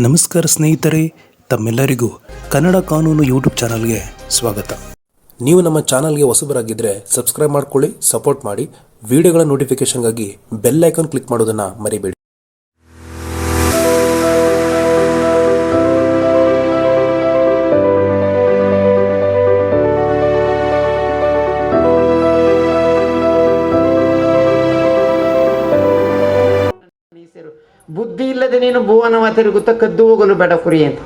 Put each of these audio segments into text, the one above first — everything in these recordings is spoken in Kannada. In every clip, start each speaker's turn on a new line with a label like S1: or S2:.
S1: ನಮಸ್ಕಾರ ಸ್ನೇಹಿತರೆ, ತಮ್ಮೆಲ್ಲರಿಗೂ ಕನ್ನಡ ಕಾನೂನು ಯೂಟ್ಯೂಬ್ ಚಾನಲ್ಗೆ ಸ್ವಾಗತ. ನೀವು ನಮ್ಮ ಚಾನಲ್ಗೆ ಹೊಸಬರಾಗಿದ್ದರೆ ಸಬ್ಸ್ಕ್ರೈಬ್ ಮಾಡ್ಕೊಳ್ಳಿ, ಸಪೋರ್ಟ್ ಮಾಡಿ. ವಿಡಿಯೋಗಳ ನೋಟಿಫಿಕೇಶನ್ಗಾಗಿ ಬೆಲ್ ಐಕಾನ್ ಕ್ಲಿಕ್ ಮಾಡೋದನ್ನು ಮರಿಬೇಡಿ.
S2: ಬುದ್ಧಿ ಇಲ್ಲದೆ ನೀನು ಭುವನವ ತಿರುಗುತ್ತಾ ಕದ್ದು ಹೋಗಲು ಬೇಡ ಕುರಿ ಅಂತ.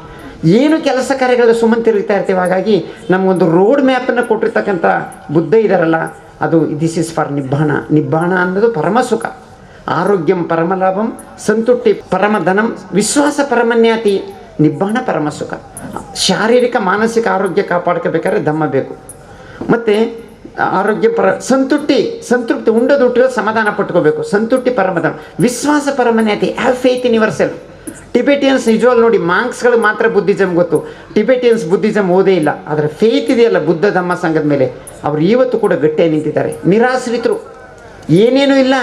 S2: ಏನು ಕೆಲಸ ಕಾರ್ಯಗಳು ಸುಮ್ಮನೆ ತಿರುಗ್ತಾ ಇರ್ತೀವಿ. ಹಾಗಾಗಿ ನಮಗೊಂದು ರೋಡ್ ಮ್ಯಾಪನ್ನು ಕೊಟ್ಟಿರ್ತಕ್ಕಂಥ ಬುದ್ಧ ಇದಾರಲ್ಲ, ಅದು ದಿಸ್ ಇಸ್ ಫಾರ್ ನಿಬ್ಬಾಣ. ನಿಬ್ಬಾಣ ಅನ್ನೋದು ಪರಮ ಸುಖ. ಆರೋಗ್ಯಂ ಪರಮಲಾಭಂ, ಸಂತುಷ್ಟಿ ಪರಮಧನಂ, ವಿಶ್ವಾಸ ಪರಮನ್ಯಾತಿ. ನಿಬ್ಬಾಣ ಪರಮ ಸುಖ. ಶಾರೀರಿಕ ಮಾನಸಿಕ ಆರೋಗ್ಯ ಕಾಪಾಡ್ಕೋಬೇಕಾದ್ರೆ ದಮ್ಮ ಬೇಕು. ಮತ್ತು ಆರೋಗ್ಯ ಸಂತೃಪ್ತಿ ಉಂಡದು ಹುಟ್ಟಿರೋ ಸಮಾಧಾನ ಪಟ್ಕೋಬೇಕು. ಸಂತುಷ್ಟಿ ಪರಮಧನ, ವಿಶ್ವಾಸ ಪರಮನ್ಯಾತಿ. Have faith in yourself. Tibetans ನಿಜವಾಗ್ಲು ನೋಡಿ, ಮಾಂಕ್ಸ್ಗಳು ಮಾತ್ರ ಬುದ್ಧಿಸಮ್ ಗೊತ್ತು. ಟಿಬೆಟಿಯನ್ಸ್ ಬುದ್ಧಿಸಮ್ ಓದೇ ಇಲ್ಲ. ಆದರೆ ಫೇತ್ ಇದೆಯಲ್ಲ ಬುದ್ಧ ಧಮ್ಮ ಸಂಘದ ಮೇಲೆ, ಅವರು ಇವತ್ತು ಕೂಡ ಗಟ್ಟಿಯಾಗಿ ನಿಂತಿದ್ದಾರೆ. ನಿರಾಶ್ರಿತರು, ಏನೇನೂ ಇಲ್ಲ.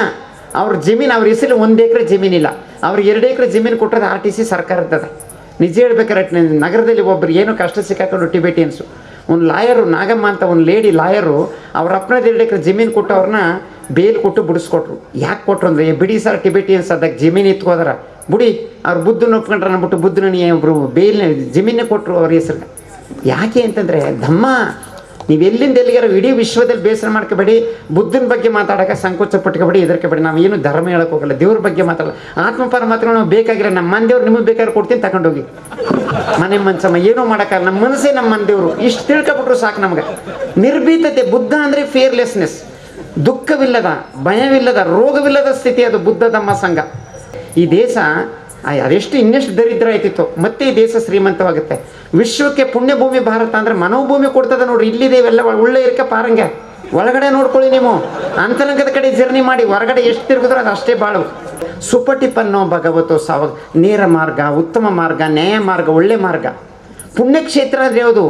S2: ಅವ್ರ ಜಮೀನು, ಅವ್ರ ಹೆಸರು 1 ಎಕರೆ ಜಮೀನಿಲ್ಲ. ಅವ್ರಿಗೆ 2 ಎಕರೆ ಜಮೀನು ಕೊಟ್ಟರೆ RTC ಸರ್ಕಾರದ್ದದ. ನಿಜ ಹೇಳ್ಬೇಕಾರೆ ನಗರದಲ್ಲಿ ಒಬ್ಬರು ಏನೋ ಕಷ್ಟ ಸಿಕ್ಕಾಕೊಂಡು ಟಿಬೆಟಿಯನ್ಸು, ಒಂದು ಲಾಯರು ನಾಗಮ್ಮ ಅಂತ ಒಂದು ಲೇಡಿ ಲಾಯರು ಅವ್ರ ಅಪ್ಪನದ 2 ಎಕರೆ ಜಮೀನು ಕೊಟ್ಟು ಅವ್ರನ್ನ ಬೇಲ್ ಕೊಟ್ಟು ಬಿಡಿಸ್ಕೊಟ್ರು. ಯಾಕೆ ಕೊಟ್ಟರು ಅಂದರೆ, ಬಿಡಿ ಸರ್ ಟಿಬೆಟಿಯನ್ಸ್ ಅದಕ್ಕೆ ಜಮೀನು ಇತ್ಕೋದಾರ ಬಿಡಿ, ಅವ್ರು ಬುದ್ಧನ ಒಪ್ಕೊಂಡ್ರೆ ಅಂದ್ಬಿಟ್ಟು ಬುದ್ಧನಿಗೆ ಒಬ್ಬರು ಬೇಲ್ನ ಜಮೀನೇ ಕೊಟ್ಟರು ಅವ್ರ ಹೆಸರಿಗೆ. ಯಾಕೆ ಅಂತಂದರೆ, ಧಮ್ಮ ನೀವು ಎಲ್ಲಿಂದ ಎಲ್ಲಿಗಾರ ಇಡೀ ವಿಶ್ವದಲ್ಲಿ ಬೇಸರ ಮಾಡ್ಕೋಬೇಡಿ. ಬುದ್ಧನ ಬಗ್ಗೆ ಮಾತಾಡೋಕೆ ಸಂಕೋಚ ಪಟ್ಕೋಬೇಡಿ, ಹೆದರ್ಕೋಬೇಡಿ. ನಾವು ಏನು ಧರ್ಮ ಹೇಳೋಕೆ ಹೋಗಲ್ಲ, ದೇವ್ರ ಬಗ್ಗೆ ಮಾತಾಡಲ್ಲ. ಆತ್ಮ ಪರಮಾತ್ಮ ನಾವು ಬೇಕಾಗಿರೋ ನಮ್ಮ ಮಂದೇವ್ರು ನಿಮಗೆ ಬೇಕಾದ್ರೆ ಕೊಡ್ತೀನಿ, ತಗೊಂಡೋಗಿ ಮನೆ ಮನ್ಸಮ್ಮ. ಏನೂ ಮಾಡೋಕ್ಕಲ್ಲ, ನಮ್ಮ ಮನಸ್ಸೇ ನಮ್ಮ ಮಂದೇವರು. ಇಷ್ಟು ತಿಳ್ಕೊಬಿಟ್ರು ಸಾಕು ನಮ್ಗೆ. ನಿರ್ಭೀತತೆ. ಬುದ್ಧ ಅಂದರೆ ಫಿಯರ್ಲೆಸ್ನೆಸ್, ದುಃಖವಿಲ್ಲದ, ಭಯವಿಲ್ಲದ, ರೋಗವಿಲ್ಲದ ಸ್ಥಿತಿ. ಅದು ಬುದ್ಧ ಧಮ್ಮ ಸಂಘ. ಈ ದೇಶ ಅದೆಷ್ಟು ಇನ್ನೆಷ್ಟು ದರಿದ್ರ ಆಯ್ತಿತ್ತು, ಮತ್ತೆ ಈ ದೇಶ ಶ್ರೀಮಂತವಾಗುತ್ತೆ. ವಿಶ್ವಕ್ಕೆ ಪುಣ್ಯಭೂಮಿ ಭಾರತ ಅಂದರೆ ಮನೋಭೂಮಿ ಕೊಡ್ತದೆ ನೋಡ್ರಿ. ಇಲ್ಲಿದೇವೆಲ್ಲ ಒಳ್ಳೆ ಇರಕ್ಕೆ ಪಾರಂಗೆ. ಒಳಗಡೆ ನೋಡ್ಕೊಳ್ಳಿ ನೀವು, ಅಂತರಂಗದ ಕಡೆ ಜರ್ನಿ ಮಾಡಿ. ಹೊರಗಡೆ ಎಷ್ಟು ತಿರುಗಿದ್ರು ಅದು ಅಷ್ಟೇ ಬಾಳು. ಸುಪಟಿಪನ್ನೋ ಭಗವತೋ ಸಾವ, ನೇರ ಮಾರ್ಗ, ಉತ್ತಮ ಮಾರ್ಗ, ನ್ಯಾಯ ಮಾರ್ಗ, ಒಳ್ಳೆ ಮಾರ್ಗ. ಪುಣ್ಯಕ್ಷೇತ್ರ ಅಂದರೆ ಯಾವುದು?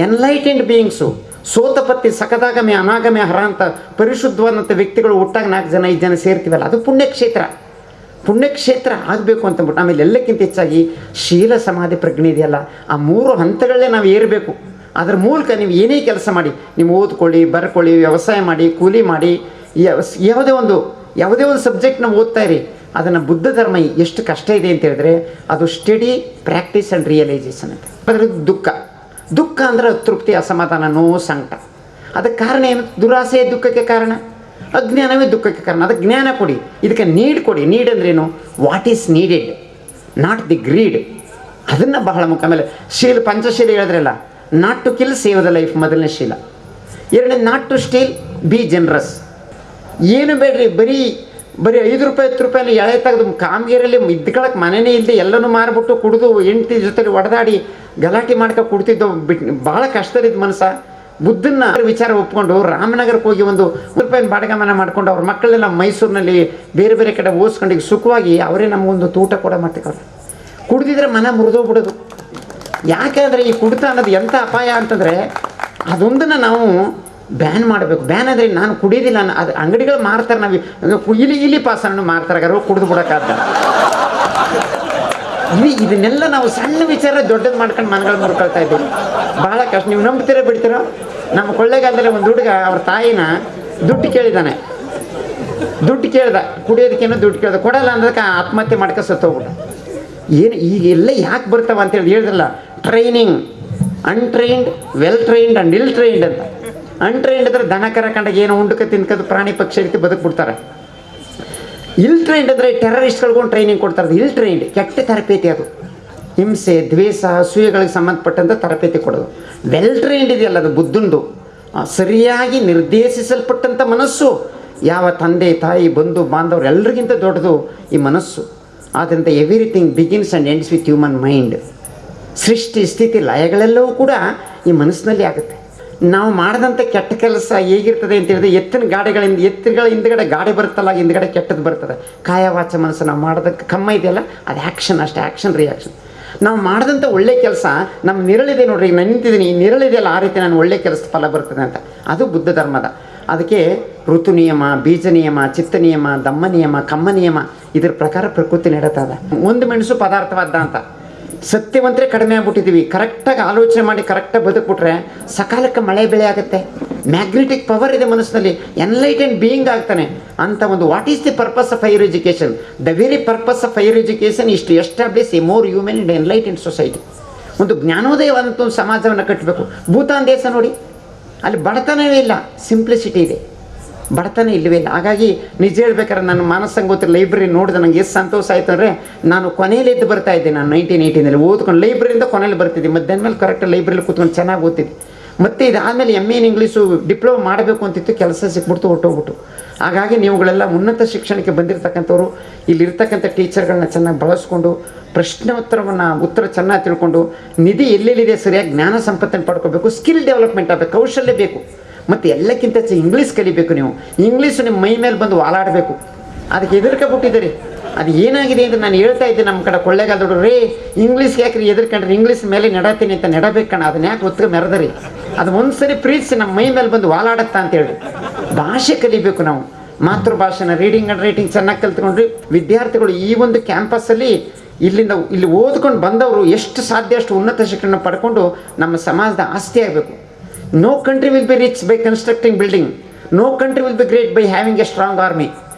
S2: Enlightened beings. ಸೋತಪತ್ತಿ ಸಕದಾಗಮೆ ಅನಾಗಮೆ ಹರ ಅಂತ ಪರಿಶುದ್ಧವಾದಂಥ ವ್ಯಕ್ತಿಗಳು ಒಟ್ಟಾಗಿ 4 ಜನ 5 ಜನ ಸೇರ್ತೀವಲ್ಲ, ಅದು ಪುಣ್ಯಕ್ಷೇತ್ರ. ಪುಣ್ಯಕ್ಷೇತ್ರ ಆಗಬೇಕು ಅಂತಂದ್ಬಿಟ್ಟು, ಆಮೇಲೆ ಎಲ್ಲಕ್ಕಿಂತ ಹೆಚ್ಚಾಗಿ ಶೀಲ ಸಮಾಧಿ ಪ್ರಜ್ಞೆ ಇದೆಯಲ್ಲ, ಆ 3 ಹಂತಗಳನ್ನೇ ನಾವು ಏರಬೇಕು. ಅದರ ಮೂಲಕ ನೀವು ಏನೇ ಕೆಲಸ ಮಾಡಿ, ನೀವು ಓದ್ಕೊಳ್ಳಿ, ಬರ್ಕೊಳ್ಳಿ, ವ್ಯವಸಾಯ ಮಾಡಿ, ಕೂಲಿ ಮಾಡಿ, ಯಾವುದೇ ಒಂದು ಸಬ್ಜೆಕ್ಟ್ ನಾವು ಓದ್ತಾ ಇರಿ. ಅದನ್ನು ಬುದ್ಧ ಧರ್ಮ ಎಷ್ಟು ಕಷ್ಟ ಇದೆ ಅಂತ ಹೇಳಿದ್ರೆ, ಅದು ಸ್ಟಡಿ, ಪ್ರಾಕ್ಟೀಸ್ ಆ್ಯಂಡ್ ರಿಯಲೈಸೇಷನ್ ಅಂತ. ಅದರ ದುಃಖ ಅಂದರೆ ಅತೃಪ್ತಿ, ಅಸಮಾಧಾನ, ನೋವು, ಸಂಕಟ. ಅದಕ್ಕೆ ಕಾರಣ ಏನು? ದುರಾಸೆ ದುಃಖಕ್ಕೆ ಕಾರಣ, ಅಜ್ಞಾನವೇ ದುಃಖಕ್ಕೆ ಕಾರಣ. ಅದಕ್ಕೆ ಜ್ಞಾನ ಕೊಡಿ, ಇದಕ್ಕೆ ನೀಡ್ ಕೊಡಿ. ನೀಡ್ ಅಂದ್ರೇನು? What is needed, not the greed. ಅದನ್ನು ಬಹಳ ಮುಖ್ಯ. ಆಮೇಲೆ ಪಂಚಶೀಲ ಹೇಳಿದ್ರಲ್ಲ, not to kill, save the life, ಮೊದಲನೇ ಶೀಲ. ಎರಡನೇ, not to steal, be generous. ಏನು ಬೇಡ್ರಿ, ಬರೀ ₹5 ₹10 ಎಳೆ ತೆಗೆದು ಕಾಮಗಿರಲ್ಲಿ ಇದ್ಕೊಳಕ್ಕೆ ಮನೆಯೇ ಇಲ್ಲದೆ ಎಲ್ಲನೂ ಮಾರ್ಬಿಟ್ಟು ಕುಡಿದು ಹೆಂಡತಿ ಜೊತೆ ಒಡೆದಾಡಿ ಗಲಾಟೆ ಮಾಡ್ಕೊ ಕುಡ್ತಿದ್ದು ಬಿಟ್ಟು ಭಾಳ ಕಷ್ಟದಿದ್ದ ಮನಸ್ಸ. ಬುದ್ಧನ ವಿಚಾರ ಒಪ್ಕೊಂಡು ರಾಮನಗರಕ್ಕೆ ಹೋಗಿ ₹1 ಬಾಡಿಗೆ ಮನೆ ಮಾಡ್ಕೊಂಡು ಅವ್ರ ಮಕ್ಕಳೆಲ್ಲ ಮೈಸೂರಿನಲ್ಲಿ ಬೇರೆ ಬೇರೆ ಕಡೆ ಓದಿಸ್ಕೊಂಡು ಈಗ ಸುಖವಾಗಿ ಅವರೇ ನಮಗೊಂದು ಊಟ ಕೂಡ ಮಾಡ್ತಿದ್ದಾರೆ. ಕುಡ್ದಿದ್ರೆ ಮನ ಮುರಿದೋಗ್ಬಿಡೋದು. ಯಾಕೆಂದರೆ ಈ ಕುಡಿತ ಅನ್ನೋದು ಎಂಥ ಅಪಾಯ ಅಂತಂದರೆ, ಅದೊಂದನ್ನು ನಾವು ಬ್ಯಾನ್ ಮಾಡಬೇಕು. ಬ್ಯಾನ್ ಅಂದರೆ ನಾನು ಕುಡಿಯೋದಿಲ್ಲ, ಅದು ಅಂಗಡಿಗಳು ಮಾರ್ತಾರೆ. ನಾವು ಇಲಿ ಪಾಸನ್ನು ಮಾರ್ತಾರೆ, ಕುಡಿದು ಬಿಡೋಕ್ಕಾಗ್ತ. ಇದನ್ನೆಲ್ಲ ನಾವು ಸಣ್ಣ ವಿಚಾರ ದೊಡ್ಡದು ಮಾಡ್ಕೊಂಡು ಮನಗಳು ಮುರ್ಕೊಳ್ತಾ ಇದ್ದೀವಿ. ಭಾಳ ಕಷ್ಟ. ನೀವು ನಂಬ್ತೀರೋ ಬಿಡ್ತೀರೋ? ನಮ್ಮ ಕೊಳ್ಳೇಗಾಲದಲ್ಲಿ ಒಂದು ಹುಡುಗ ಅವ್ರ ತಾಯಿನ ದುಡ್ಡು ಕೇಳಿದಾನೆ. ಕುಡಿಯೋದಕ್ಕೇನೋ ದುಡ್ಡು ಕೇಳ್ದ, ಕೊಡಲ್ಲ ಅಂದಕ್ಕೆ ಆತ್ಮಹತ್ಯೆ ಮಾಡ್ಕೊ ಸತ್ತೋಗ್ಬಿಟ್ಟ. ಏನು ಈಗೆಲ್ಲ ಯಾಕೆ ಬರ್ತಾವ ಅಂತೇಳಿ ಹೇಳಿದ್ರಲ್ಲ, training, untrained, well trained and ಇಲ್ ಟ್ರೈನ್ಡ್ ಅಂತ. ಅನ್ಟ್ರೈನ್ಡ್ ಅಂದರೆ ದನ ಕರ ಕಂಡಾಗ ಏನೋ ಉಂಡಕ್ಕೆ ತಿನ್ಕೋದು ಪ್ರಾಣಿ ಪಕ್ಷಿ ರೀತಿ ಬದುಕ್ಬಿಡ್ತಾರೆ. ಇಲ್ ಟ್ರೈನ್ಡ್ ಅಂದರೆ ಟೆರರಿಸ್ಟ್ಗಳಿಗೊಂಡು ಟ್ರೈನಿಂಗ್ ಕೊಡ್ತಾರೆ. ಇಲ್ ಟ್ರೈನ್ಡ್ ಕೆಟ್ಟ ತರಬೇತಿ, ಅದು ಹಿಂಸೆ, ದ್ವೇಷ, ಅಸೂಯೆಗಳಿಗೆ ಸಂಬಂಧಪಟ್ಟಂಥ ತರಬೇತಿ ಕೊಡೋದು. ವೆಲ್ ಟ್ರೈನ್ಡ್ ಇದೆಯಲ್ಲ, ಅದು ಬುದ್ಧಂದು ಸರಿಯಾಗಿ ನಿರ್ದೇಶಿಸಲ್ಪಟ್ಟಂಥ ಮನಸ್ಸು. ಯಾವ ತಂದೆ ತಾಯಿ ಬಂಧು ಬಾಂಧವರು ಎಲ್ಲರಿಗಿಂತ ದೊಡ್ಡದು ಈ ಮನಸ್ಸು. ಆದ್ದರಿಂದ everything begins and ends with human mind. ಸೃಷ್ಟಿ ಸ್ಥಿತಿ ಲಯಗಳೆಲ್ಲವೂ ಕೂಡ ಈ ಮನಸ್ಸಿನಲ್ಲಿ ಆಗುತ್ತೆ. ನಾವು ಮಾಡಿದಂಥ ಕೆಟ್ಟ ಕೆಲಸ ಹೇಗಿರ್ತದೆ ಅಂತ ಹೇಳಿದ್ರೆ, ಎತ್ತುಗಳ ಹಿಂದ್ಗಡೆ ಗಾಡಿ ಬರುತ್ತಲ್ಲ, ಹಿಂದ್ಗಡೆ ಕೆಟ್ಟದ್ದು ಬರ್ತದೆ. ಕಾಯವಾಚ ಮನಸ್ಸು ನಾವು ಮಾಡೋದಕ್ಕೆ ಕಮ್ಮ ಇದೆಯಲ್ಲ, ಅದು ಆ್ಯಕ್ಷನ್ ಅಷ್ಟೇ, ಆ್ಯಕ್ಷನ್ ರಿಯಾಕ್ಷನ್. ನಾವು ಮಾಡಿದಂಥ ಒಳ್ಳೆ ಕೆಲಸ ನಮ್ಮ ನಿರಳಿದೆ ನೋಡ್ರಿ, ಈಗ ನಾನು ನಿಂತಿದ್ದೀನಿ, ಈ ನಿರಳಿದೆಯಲ್ಲ, ಆ ರೀತಿ ನಾನು ಒಳ್ಳೆ ಕೆಲಸದ ಫಲ ಬರ್ತದೆ ಅಂತ. ಅದು ಬುದ್ಧ ಧರ್ಮದ. ಅದಕ್ಕೆ ಋತು ನಿಯಮ, ಬೀಜ ನಿಯಮ, ಚಿತ್ತ ನಿಯಮ, ದಮ್ಮ ನಿಯಮ, ಕಮ್ಮ ನಿಯಮ, ಇದ್ರ ಪ್ರಕಾರ ಪ್ರಕೃತಿ ನಡೀತದ. ಒಂದು ಮೆಣಸು ಪದಾರ್ಥವಾದ ಅಂತ ಸತ್ಯವಂತರೇ ಕಡಿಮೆ ಆಗ್ಬಿಟ್ಟಿದ್ದೀವಿ. ಕರೆಕ್ಟಾಗಿ ಆಲೋಚನೆ ಮಾಡಿ ಕರೆಕ್ಟಾಗಿ ಬದುಕ್ಬಿಟ್ರೆ ಸಕಾಲಕ್ಕೆ ಮಳೆ ಬೆಳೆ ಆಗುತ್ತೆ. ಮ್ಯಾಗ್ನೆಟಿಕ್ ಪವರ್ ಇದೆ ಮನಸ್ಸಿನಲ್ಲಿ, ಎನ್ಲೈಟೆಂಡ್ ಬೀಯಿಂಗ್ ಆಗ್ತಾನೆ ಅಂತ ಒಂದು. What is the purpose of higher education? The very purpose of higher education is to establish a more human and enlightened society. ಒಂದು ಜ್ಞಾನೋದಯವಾದಂಥ ಒಂದು ಸಮಾಜವನ್ನು ಕಟ್ಟಬೇಕು. ಭೂತಾನ್ ದೇಶ ನೋಡಿ, ಅಲ್ಲಿ ಬಡತನವೇ ಇಲ್ಲ, ಸಿಂಪ್ಲಿಸಿಟಿ ಇದೆ, ಬಡತನ ಇಲ್ಲವೇ ಇಲ್ಲ. ಹಾಗಾಗಿ ನಿಜ ಹೇಳ್ಬೇಕಾದ್ರೆ ನಾನು ಮಾನಸ ಸಂಗೋತ್ರಿ ಲೈಬ್ರರಿ ನೋಡಿದೆ, ನನಗೆ ಎಷ್ಟು ಸಂತೋಷ ಆಯಿತು ಅಂದರೆ, ನಾನು ಕೊನೆಯಲ್ಲಿ ಎದ್ದು ಬರ್ತಾ ಇದ್ದೆ. ನಾನು 1980ನಲ್ಲಿ ಓದ್ಕೊಂಡು ಲೈಬ್ರರಿಯಿಂದ ಕೊನೆಯಲ್ಲಿ ಬರ್ತಿದ್ದೆ. ಮಧ್ಯಾಹ್ನ ಮೇಲೆ ಕರೆಕ್ಟ್ ಲೈಬ್ರರಿಲಿ ಕೂತ್ಕೊಂಡು ಚೆನ್ನಾಗಿ ಓದ್ತಿದ್ದೆ. ಮತ್ತು ಇದಾದಮೇಲೆ MA ಇನ್ ಇಂಗ್ಲೀಷು ಡಿಪ್ಲೊಮಾ ಮಾಡಬೇಕು ಅಂತಿತ್ತು, ಕೆಲಸ ಸಿಕ್ಬಿಡ್ತು, ಹೊಟ್ಟೋಗ್ಬಿಟ್ಟು. ಹಾಗಾಗಿ ನೀವುಗಳೆಲ್ಲ ಉನ್ನತ ಶಿಕ್ಷಣಕ್ಕೆ ಬಂದಿರತಕ್ಕಂಥವ್ರು ಇಲ್ಲಿರ್ತಕ್ಕಂಥ ಟೀಚರ್ಗಳನ್ನ ಚೆನ್ನಾಗಿ ಬಳಸ್ಕೊಂಡು ಪ್ರಶ್ನೋತ್ತರವನ್ನು ಉತ್ತರ ಚೆನ್ನಾಗಿ ತಿಳ್ಕೊಂಡು ನಿಧಿ ಎಲ್ಲೆಲ್ಲಿದೆ ಸರಿಯಾಗಿ ಜ್ಞಾನ ಸಂಪತ್ತನ್ನು ಪಡ್ಕೋಬೇಕು. ಸ್ಕಿಲ್ ಡೆವಲಪ್ಮೆಂಟ್ ಆಗಬೇಕು, ಕೌಶಲ್ಯ ಬೇಕು. ಮತ್ತು ಎಲ್ಲಕ್ಕಿಂತ ಇಂಗ್ಲೀಷ್ ಕಲಿಬೇಕು. ನೀವು ಇಂಗ್ಲೀಷು ನಿಮ್ಮ ಮೈ ಮೇಲೆ ಬಂದು ವಾಲಾಡಬೇಕು. ಅದಕ್ಕೆ ಹೆದರ್ಕೊಬಿಟ್ಟಿದ್ದೀರಿ. ಅದು ಏನಾಗಿದೆ ಅಂತ ನಾನು ಹೇಳ್ತಾ ಇದ್ದೆ ನಮ್ಮ ಕಡೆ ಕೊಳ್ಳೇಗಾಲದವ್ರು, ರೇ ಇಂಗ್ಲೀಷ್ಗೆ ಯಾಕ್ರಿ ಹೆದರ್ಕೊಂಡ್ರೆ, ಇಂಗ್ಲೀಷ್ ಮೇಲೆ ನೆಡತೀನಿ ಅಂತ ನೆಡಬೇಕು ಕಣ, ಅದನ್ನ ಯಾಕೆ ಒತ್ತಿಗೆ ಮೆರೆದ್ರಿ, ಅದು ಒಂದ್ಸರಿ ಪ್ರೀತಿಸಿ ನಮ್ಮ ಮೈ ಮೇಲೆ ಬಂದು ವಾಲಾಡತ್ತಾ ಅಂತೇಳಿ. ಭಾಷೆ ಕಲಿಬೇಕು ನಾವು, ಮಾತೃಭಾಷೆನ ರೀಡಿಂಗ್ ಆ್ಯಂಡ್ ರೈಟಿಂಗ್ ಚೆನ್ನಾಗಿ ಕಲ್ತ್ಕೊಂಡ್ರಿ ವಿದ್ಯಾರ್ಥಿಗಳು ಈ ಒಂದು ಕ್ಯಾಂಪಸ್ಸಲ್ಲಿ ಇಲ್ಲಿ ಓದ್ಕೊಂಡು ಬಂದವರು ಎಷ್ಟು ಸಾಧ್ಯ ಅಷ್ಟು ಉನ್ನತ ಶಿಕ್ಷಣ ಪಡ್ಕೊಂಡು ನಮ್ಮ ಸಮಾಜದ ಆಸ್ತಿ ಆಗಬೇಕು. No country will be rich by constructing building. No country will be great by having a strong army.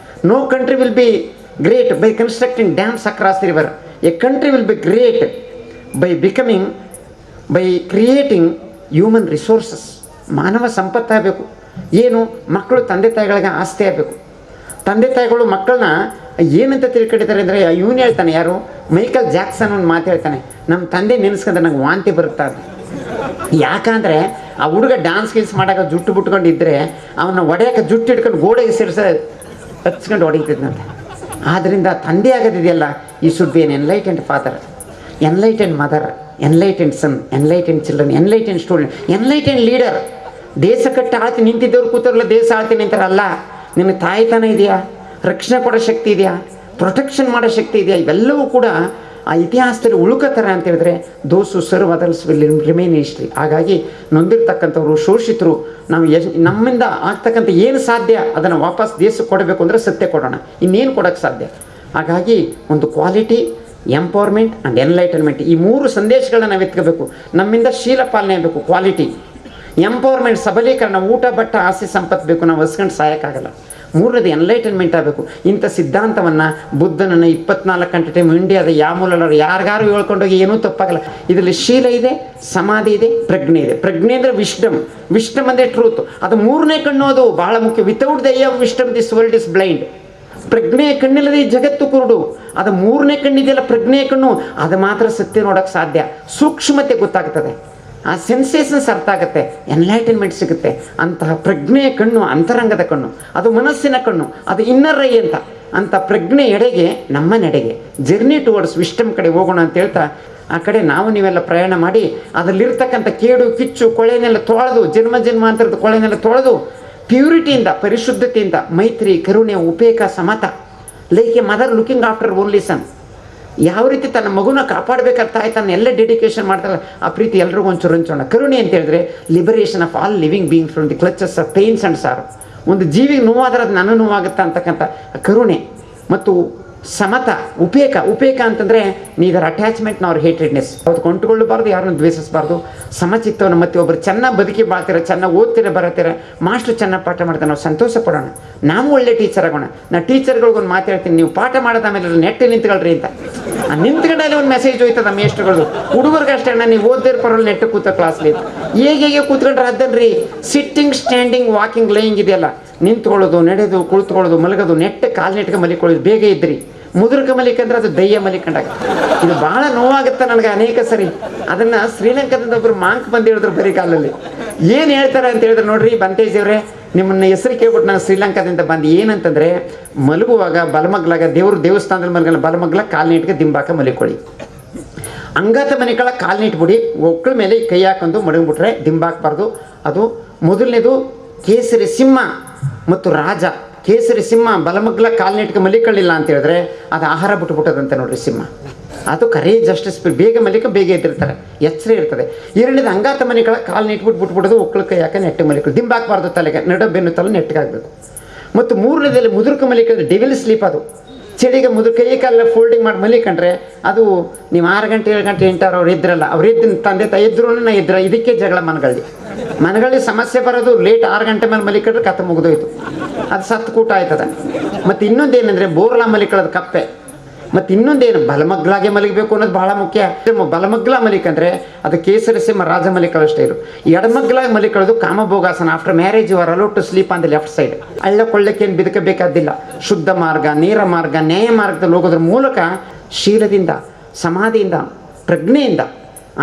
S2: No country will be great by constructing dams across the river. A country will be great by creating human resources. ಮಾನವ ಸಂಪತ್ತಾಗಬೇಕು. ಏನು? ಮಕ್ಕಳು ತಂದೆ ತಾಯಿಗಳಿಗೆ ಆಸ್ತಿ ಆಗಬೇಕು. ತಂದೆ ತಾಯಿಗಳು ಮಕ್ಕಳನ್ನ ಏನಂತ ತಿಳ್ಕೊಂಡಿದ್ದಾರೆ ಅಂದರೆ, ಇವನು ಹೇಳ್ತಾನೆ, ಯಾರು ಮೈಕಲ್ ಜಾಕ್ಸನ್ ಒಂದು ಮಾತು ಹೇಳ್ತಾನೆ, ನಮ್ಮ ತಂದೆ ನೆನೆಸ್ಕೊಂಡ್ರೆ ನಂಗೆ ವಾಂತಿ ಬರುತ್ತಾ. ಯಾಕಂದರೆ ಆ ಹುಡುಗ ಡ್ಯಾನ್ಸ್ ಗೀನ್ಸ್ ಮಾಡೋಕೆ ಜುಟ್ಟು ಬಿಟ್ಕೊಂಡಿದ್ದರೆ ಅವನ್ನ ಹೊಡೆಯೋಕೆ ಜುಟ್ಟು ಹಿಡ್ಕೊಂಡು ಗೋಡೆಗೆ ಸೇರಿಸ ಹಚ್ಕೊಂಡು ಹೊಡಿತಿದ್ನಂತೆ. ಆದ್ದರಿಂದ ತಂದೆ ಆಗೋದಿದೆಯಲ್ಲ, ಈ ಶುಡ್ ಬಿ ಎನ್ enlightened father, enlightened mother, enlightened son, enlightened children, enlightened student, enlightened leader. ದೇಶ ಕಟ್ಟಿ ಆಳ್ತಿ ನಿಂತಿದ್ದವ್ರು ಕೂತವ್ರಲ್ಲ, ದೇಶ ಆಳ್ತಿ ನಿಂತಾರಲ್ಲ. ನಿನಗೆ ತಾಯ್ತನ ಇದೆಯಾ? ರಕ್ಷಣೆ ಕೊಡೋ ಶಕ್ತಿ ಇದೆಯಾ? ಪ್ರೊಟೆಕ್ಷನ್ ಮಾಡೋ ಶಕ್ತಿ ಇದೆಯಾ? ಇವೆಲ್ಲವೂ ಕೂಡ ಆ ಇತಿಹಾಸದಲ್ಲಿ ಉಳುಕತ್ತಾರೆ ಅಂತ ಹೇಳಿದ್ರೆ, those who serve others will remain history. ಹಾಗಾಗಿ ನೊಂದಿರ್ತಕ್ಕಂಥವ್ರು, ಶೋಷಿತರು, ನಾವು ನಮ್ಮಿಂದ ಆಗ್ತಕ್ಕಂಥ ಏನು ಸಾಧ್ಯ ಅದನ್ನು ವಾಪಸ್ ದೇಶಕ್ಕೆ ಕೊಡಬೇಕು ಅಂದರೆ ಸತ್ಯ ಕೊಡೋಣ, ಇನ್ನೇನು ಕೊಡೋಕ್ಕೆ ಸಾಧ್ಯ. ಹಾಗಾಗಿ ಒಂದು ಕ್ವಾಲಿಟಿ, ಎಂಪವರ್ಮೆಂಟ್ ಆ್ಯಂಡ್ ಎನ್ಲೈಟನ್ಮೆಂಟ್, ಈ ಮೂರು ಸಂದೇಶಗಳನ್ನ ನಾವು ಎತ್ಕೋಬೇಕು. ನಮ್ಮಿಂದ ಶೀಲ ಪಾಲನೆ ಆಗಬೇಕು, ಕ್ವಾಲಿಟಿ. ಎಂಪವರ್ಮೆಂಟ್, ಸಬಲೀಕರಣ, ಊಟ ಬಟ್ಟ ಆಸೆ ಸಂಪತ್ತು ಬೇಕು, ನಾವು ಹಸ್ಕೊಂಡು ಸಾಯೋಕ್ಕಾಗಲ್ಲ. ಮೂರನೇದು ಎನ್ಲೈಟನ್ಮೆಂಟ್ ಆಗಬೇಕು. ಇಂಥ ಸಿದ್ಧಾಂತವನ್ನು ಬುದ್ಧನನ್ನು 24 ಗಂಟೆ ಟೈಮ್ ಇಂಡಿಯಾದ ಯಾವ ಮೂಲರು ಯಾರಿಗಾರು ಹೇಳ್ಕೊಂಡೋಗಿ ಏನೂ ತಪ್ಪಾಗಲ್ಲ. ಇದರಲ್ಲಿ ಶೀಲ ಇದೆ, ಸಮಾಧಿ ಇದೆ, ಪ್ರಜ್ಞೆ ಇದೆ. ಪ್ರಜ್ಞೆ ಅಂದರೆ ವಿಶ್ಡಮ್, ವಿಶ್ಡಮ್ ಅಂದರೆ ಟ್ರೂತ್. ಅದು ಮೂರನೇ ಕಣ್ಣು, ಅದು ಬಹಳ ಮುಖ್ಯ. Without the eye of wisdom this world is blind. ಪ್ರಜ್ಞೆಯ ಕಣ್ಣಿಲ್ಲದೆ ಈ ಜಗತ್ತು ಕುರುಡು. ಅದು ಮೂರನೇ ಕಣ್ಣಿದೆಯಲ್ಲ, ಪ್ರಜ್ಞೆಯ ಕಣ್ಣು, ಅದು ಮಾತ್ರ ಸತ್ಯ ನೋಡೋಕ್ಕೆ ಸಾಧ್ಯ. ಸೂಕ್ಷ್ಮತೆ ಗೊತ್ತಾಗ್ತದೆ, ಆ ಸೆನ್ಸೇಷನ್ಸ್ ಅರ್ಥ ಆಗುತ್ತೆ, ಎನ್ಲೈಟನ್ಮೆಂಟ್ ಸಿಗುತ್ತೆ. ಅಂತಹ ಪ್ರಜ್ಞೆಯ ಕಣ್ಣು ಅಂತರಂಗದ ಕಣ್ಣು, ಅದು ಮನಸ್ಸಿನ ಕಣ್ಣು, ಅದು ಇನ್ನರ್ ಐ ಅಂತ ಪ್ರಜ್ಞೆ ಎಡೆಗೆ, ನಮ್ಮ ನಡೆಗೆ ಜರ್ನಿ ಟುವರ್ಡ್ಸ್ ವಿಶ್ಡಮ್ ಕಡೆ ಹೋಗೋಣ ಅಂತ ಹೇಳ್ತಾ, ಆ ಕಡೆ ನಾವು ನೀವೆಲ್ಲ ಪ್ರಯಾಣ ಮಾಡಿ ಅದರಲ್ಲಿರ್ತಕ್ಕಂಥ ಕೇಡು ಕಿಚ್ಚು ಕೊಳೆನೆಲ್ಲ ತೊಳೆದು, ಜನ್ಮಾಂತರದ ಕೊಳೆನೆಲ್ಲ ತೊಳೆದು, ಪ್ಯೂರಿಟಿಯಿಂದ, ಪರಿಶುದ್ಧತೆಯಿಂದ, ಮೈತ್ರಿ, ಕರುಣೆ, ಉಪೇಕ, ಸಮತ, like a mother looking after only son. ಯಾವ ರೀತಿ ತನ್ನ ಮಗುನ ಕಾಪಾಡಬೇಕಾದ ತಾಯಿ ತನ್ನ ಎಲ್ಲ ಡೆಡಿಕೇಶನ್ ಮಾಡ್ತಾರಲ್ಲ, ಆ ಪ್ರೀತಿ ಎಲ್ರಿಗೂ ಒಂಚೂರು ಹಂಚೋಣ. ಕರುಣೆ ಅಂತ ಹೇಳಿದ್ರೆ liberation of all living being from the clutches of pains and sorrow. ಒಂದು ಜೀವಿಗೆ ನೋವಾದ್ರೆ ಅದು ನನ್ನ ನೋವಾಗುತ್ತಾ ಅಂತಕ್ಕಂಥ ಕರುಣೆ. ಮತ್ತು ಸಮತ, ಉಪೇಕ ಅಂತಂದರೆ ನೀದರ್ ಅಟ್ಯಾಚ್ಮೆಂಟ್ ನಾರ್ ಹೇಟ್ರೆಡ್ನೆಸ್. ಅವ್ರು ಕೊಂಡುಕೊಳ್ಳಬಾರ್ದು, ಯಾರನ್ನು ದ್ವೇಷಿಸಬಾರ್ದು. ಸಮಚಿತ್ತವನ್ನು, ಮತ್ತು ಒಬ್ಬರು ಚೆನ್ನಾಗಿ ಬದುಕಿ ಬಾಳ್ತೀರ, ಚೆನ್ನಾಗಿ ಓದ್ತೀರ, ಬರತ್ತೀರ, ಮಾಸ್ಟ್ರು ಚೆನ್ನಾಗಿ ಪಾಠ ಮಾಡ್ತಾರೆ, ನಾವು ಸಂತೋಷ ಪಡೋಣ, ನಾವು ಒಳ್ಳೆ ಟೀಚರ್ ಆಗೋಣ. ನಾನು ಟೀಚರ್ಗಳಿಗೊಂದು ಮಾತಾಡ್ತೀನಿ, ನೀವು ಪಾಠ ಮಾಡೋದ ಆಮೇಲೆ ನೆಟ್ಟು ನಿಂತ್ಕೊಳ್ರಿ ಅಂತ. ನಿಂತ್ಕೊಂಡಲ್ಲಿ ಒಂದು ಮೆಸೇಜ್ ಹೋಯ್ತದ ಮೇಸ್ಟ್ರುಗಳು, ಹುಡುಗರಿಗೆ ಅಷ್ಟೇ ಅಣ್ಣ, ನೀವು ಓದ್ದಿರ ಪರವಾಗಿ ನೆಟ್ಟು ಕೂತ ಕ್ಲಾಸ್ಲಿ ಹೇಗೆ ಕೂತ್ಕೊಂಡ್ರೆ ಅದನ್ರಿ. ಸಿಟ್ಟಿಂಗ್, ಸ್ಟ್ಯಾಂಡಿಂಗ್, ವಾಕಿಂಗ್, ಲೈಯಿಂಗ್ ಇದೆಯಲ್ಲ, ನಿಂತ್ಕೊಳ್ಳೋದು, ನಡೆದು, ಕುಳಿತುಕೊಳ್ಳೋದು, ಮಲಗೋದು, ಕಾಲು ನೆಟ್ಗೆ ಮಲಿಕೊಳ್ಳೋದು, ಬೇಗ ಇದ್ರಿ. ಮುದುರ್ಕ ಮಲಿಕಂದ್ರೆ ಅದು ದಯ್ಯ ಮಲಿಕಂಡಾಗ. ಇದು ಭಾಳ ನೋವಾಗುತ್ತೆ ನನಗೆ ಅನೇಕ ಸರಿ. ಅದನ್ನು ಶ್ರೀಲಂಕಾದಿಂದ ಒಬ್ಬರು ಮಾಂಕ್ ಬಂದು ಹೇಳಿದ್ರು ಬರೀ ಕಾಲಲ್ಲಿ. ಏನು ಹೇಳ್ತಾರೆ ಅಂತ ಹೇಳಿದ್ರೆ, ನೋಡ್ರಿ ಬಂತೇಜ್ ಅವರೇ, ನಿಮ್ಮನ್ನ ಹೆಸರು ಕೇಳ್ಬಿಟ್ಟು ನಾನು ಶ್ರೀಲಂಕಾದಿಂದ ಬಂದು, ಏನಂತಂದರೆ ಮಲಗುವಾಗ ಬಲಮಗ್ಲಾಗ, ದೇವಸ್ಥಾನದಲ್ಲಿ ಮಲಗಲ್ಲ, ಬಲಮಗ್ಲ ಕಾಲು ನೀಟ್ಗೆ ದಿಂಬಾಕ ಮಲಿಕೊಳ್ಳಿ. ಅಂಗಾತ ಮನೆಗಳ ಕಾಲು ನೀಟ್ಬಿಡಿ, ಒಕ್ಕಳ ಮೇಲೆ ಕೈ ಹಾಕೊಂಡು ಮಡಗ್ಬಿಟ್ರೆ ದಿಂಬಾಕಬಾರ್ದು. ಅದು ಮೊದಲನೇದು. ಕೇಸರಿ ಸಿಂಹ ಮತ್ತು ರಾಜ. ಕೇಸರಿ ಸಿಂಹ ಬಲಮಗ್ಲ ಕಾಲು ನೀಟ್ಗೆ ಮಲಿಕೊಳ್ಳಿಲ್ಲ ಅಂತ ಹೇಳಿದ್ರೆ ಅದು ಆಹಾರ ಬಿಟ್ಟುಬಿಟ್ಟದಂತೆ ನೋಡ್ರಿ ಸಿಂಹ. ಅದು ಕರೇಜ್, ಜಸ್ಟಿಸ್, ಬೇಗ ಮಲಿಕ ಬೇಗ ಎದ್ದಿರ್ತಾರೆ, ಎಚ್ಚರ ಇರ್ತದೆ. ಎರಡನೇದು ಅಂಗಾತ ಮನೆಗಳ ಕಾಲು ಬಿಟ್ಬಿಡೋದು, ಒಕ್ಕಳ ಕೈ ಹಾಕಿ ನೆಟ್ಟು ಮಲಿಕೊಳ್ಳಿ, ದಿಂಬಾಕಬಾರ್ದು, ತಲೆಗೆ ನಡ ಬೆನ್ನು ತಲೆ ನೆಟ್ಟಗಾಗಬೇಕು. ಮತ್ತು ಮೂರನೇದಲ್ಲಿ ಮುದುರ್ಕ ಮಲಿಕ, ಡೆವಿಲ್ ಸ್ಲೀಪ್. ಅದು ಚಳಿಗೆ ಕೈ ಕಾಲ ಫೋಲ್ಡಿಂಗ್ ಮಾಡಿ ಮಲಿಕೊಂಡ್ರೆ ಅದು ನೀವು 6 ಗಂಟೆ 7 ಗಂಟೆ 8 ಅವ್ರು ಇದ್ರಲ್ಲ, ಅವ್ರು ಇದ್ದ ತಂದೆ ತಾಯಿ ಇದ್ರು ನಾ ಇದ್ರ, ಇದಕ್ಕೆ ಜಗಳ ಮನಗಳ್ಳಿ ಸಮಸ್ಯೆ ಬರೋದು ಲೇಟ್ 6 ಗಂಟೆ ಮೇಲೆ ಮಲಿಕೊಂಡ್ರೆ ಕತೆ ಮುಗಿದೋಯ್ತು, ಅದು ಸತ್ತು ಕೂಟ ಆಯ್ತದ. ಮತ್ತು ಇನ್ನೊಂದೇನೆಂದರೆ ಬೋರ್ಲಾ ಮಲಿಕೊಳ್ಳೋದು ಕಪ್ಪೆ. ಮತ್ತು ಇನ್ನೊಂದೇನು ಬಲಮಗ್ಲಾಗೆ ಮಲಗಬೇಕು ಅನ್ನೋದು ಬಹಳ ಮುಖ್ಯ. ಬಲಮಗ್ಲ ಮಲಿಕಂದ್ರೆ ಅದು ಕೇಸರಿ ಸಿಂಹ ರಾಜ ಮಲಿಕೊಳ್ಳೋ ಸ್ಟೈಲು. ಎಡಮಗ್ಲಾಗಿ ಮಲಿಕೊಳ್ಳೋದು ಕಾಮಭೋಗಾಸನ. After marriage you are allowed to sleep on the left side. ಕೊಳ್ಳಕ್ಕೇನು ಬಿದಕಬೇಕಾದಿಲ್ಲ. ಶುದ್ಧ ಮಾರ್ಗ, ನೇರ ಮಾರ್ಗ, ನ್ಯಾಯ ಮಾರ್ಗದಲ್ಲಿ ಹೋಗೋದ್ರ ಮೂಲಕ ಶೀಲದಿಂದ, ಸಮಾಧಿಯಿಂದ, ಪ್ರಜ್ಞೆಯಿಂದ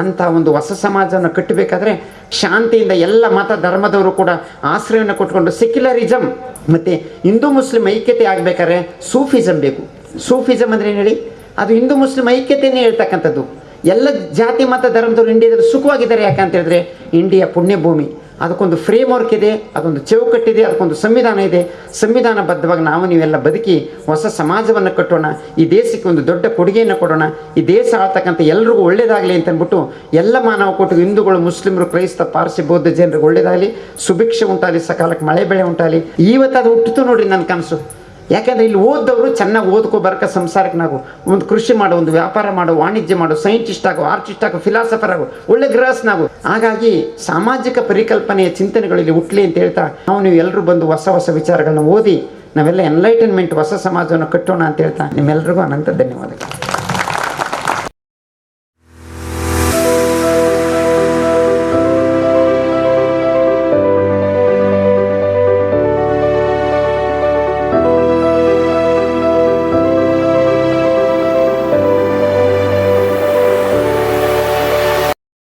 S2: ಅಂಥ ಒಂದು ಹೊಸ ಸಮಾಜವನ್ನು ಕಟ್ಟಬೇಕಾದ್ರೆ ಶಾಂತಿಯಿಂದ ಎಲ್ಲ ಮತ ಧರ್ಮದವರು ಕೂಡ ಆಶ್ರಯವನ್ನು ಕೊಟ್ಕೊಂಡು ಸೆಕ್ಯುಲರಿಸಮ್ ಮತ್ತು ಹಿಂದೂ ಮುಸ್ಲಿಂ ಐಕ್ಯತೆ ಆಗಬೇಕಾದ್ರೆ ಸೂಫಿಸಮ್ ಬೇಕು. ಸೂಫಿಸಮ್ ಅಂದರೆ ಏನು ಹೇಳಿ? ಅದು ಹಿಂದೂ ಮುಸ್ಲಿಂ ಐಕ್ಯತೆಯೇ ಹೇಳ್ತಕ್ಕಂಥದ್ದು. ಎಲ್ಲ ಜಾತಿ ಮತ ಧರ್ಮದವರು ಇಂಡಿಯಾದಲ್ಲಿ ಸುಖವಾಗಿದ್ದಾರೆ. ಯಾಕಂತ ಹೇಳಿದ್ರೆ ಇಂಡಿಯಾ ಪುಣ್ಯಭೂಮಿ. ಅದಕ್ಕೊಂದು ಫ್ರೇಮ್ ವರ್ಕ್ ಇದೆ, ಅದೊಂದು ಚೌಕಟ್ಟಿದೆ, ಅದಕ್ಕೊಂದು ಸಂವಿಧಾನ ಇದೆ. ಸಂವಿಧಾನಬದ್ಧವಾಗಿ ನೀವೆಲ್ಲ ಬದುಕಿ ಹೊಸ ಸಮಾಜವನ್ನು ಕಟ್ಟೋಣ, ಈ ದೇಶಕ್ಕೆ ಒಂದು ದೊಡ್ಡ ಕೊಡುಗೆಯನ್ನು ಕೊಡೋಣ, ಈ ದೇಶ ಆಳ್ತಕ್ಕಂಥ ಎಲ್ರಿಗೂ ಒಳ್ಳೇದಾಗಲಿ ಅಂತಂದ್ಬಿಟ್ಟು ಎಲ್ಲ ಮಾನವ ಕೊಟ್ಟು ಹಿಂದೂಗಳು, ಮುಸ್ಲಿಮರು, ಕ್ರೈಸ್ತ, ಪಾರ್ಸಿ, ಬೌದ್ಧ ಜನರಿಗೆ ಒಳ್ಳೇದಾಗಲಿ, ಸುಭಿಕ್ಷೆ ಉಂಟಾಗಲಿ, ಸಕಾಲಕ್ಕೆ ಮಳೆ ಬೆಳೆ ಉಂಟಾಗಲಿ. ಇವತ್ತು ಅದು ಹುಟ್ಟಿತು ನೋಡ್ರಿ ನನ್ನ ಕನಸು. ಯಾಕೆಂದರೆ ಇಲ್ಲಿ ಓದ್ದವರು ಚೆನ್ನಾಗಿ ಓದ್ಕೋ ಬರ್ಕ ಸಂಸಾರಕ್ಕೆ ನಾವು ಒಂದು ಕೃಷಿ ಮಾಡೋ, ಒಂದು ವ್ಯಾಪಾರ ಮಾಡೋ, ವಾಣಿಜ್ಯ ಮಾಡೋ, ಸೈಂಟಿಸ್ಟ್ ಆಗೋ, ಆರ್ಟಿಸ್ಟ್ ಆಗೋ, ಫಿಲಾಸಫರ್ ಆಗೋ, ಒಳ್ಳೆ ಗೃಹಸ್ಥನಾಗೋ. ಹಾಗಾಗಿ ಸಾಮಾಜಿಕ ಪರಿಕಲ್ಪನೆಯ ಚಿಂತನೆಗಳಲ್ಲಿ ಹುಟ್ಟಲಿ ಅಂತ ಹೇಳ್ತಾ ನೀವು ಎಲ್ಲರೂ ಬಂದು ಹೊಸ ಹೊಸ ವಿಚಾರಗಳನ್ನ ಓದಿ ನಾವೆಲ್ಲ ಎನ್ಲೈಟನ್ಮೆಂಟ್ ಹೊಸ ಸಮಾಜವನ್ನು ಕಟ್ಟೋಣ ಅಂತ ಹೇಳ್ತಾ ನಿಮ್ಮೆಲ್ಲರಿಗೂ ಅನಂತ ಧನ್ಯವಾದಗಳು.